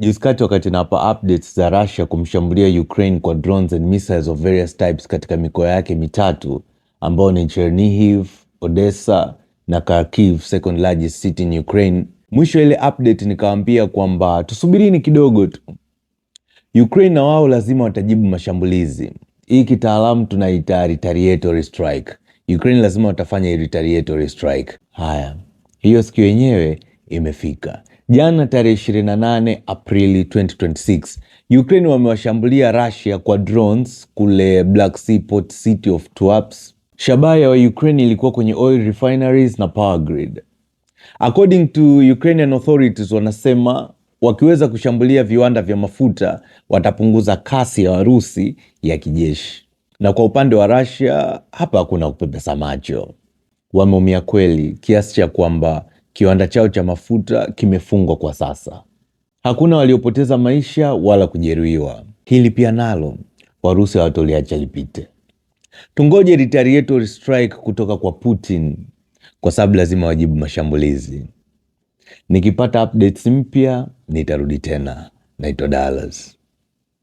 Juzi kati wakati napa updates za Russia kumshambulia Ukraine kwa drones and missiles of various types katika mikoa yake mitatu ambao ni Chernihiv, Odessa na Kharkiv, second largest city in Ukraine. Mwisho ile update nikawaambia kwamba tusubirini kidogo tu. Ukraine na wao lazima watajibu mashambulizi. Hii kitaalamu tunaita retaliatory strike. Ukraine lazima watafanya retaliatory strike. Haya, hiyo siku yenyewe imefika. Jana tarehe 28 Aprili 2026, Ukraine wamewashambulia Russia kwa drones kule Black Sea port city of Tuapse. Shabaha ya wa Ukraine ilikuwa kwenye oil refineries na power grid. According to Ukrainian authorities, wanasema wakiweza kushambulia viwanda vya mafuta watapunguza kasi ya Warusi ya kijeshi. Na kwa upande wa Russia, hapa hakuna kupepesa macho. Wameumia kweli kiasi cha kwamba kiwanda chao cha mafuta kimefungwa kwa sasa. Hakuna waliopoteza maisha wala kujeruhiwa. Hili pia nalo Warusi hawatoliacha lipite. Tungoje retaliatory strike kutoka kwa Putin, kwa sababu lazima wajibu mashambulizi. Nikipata updates mpya nitarudi tena. Naitwa Dallas.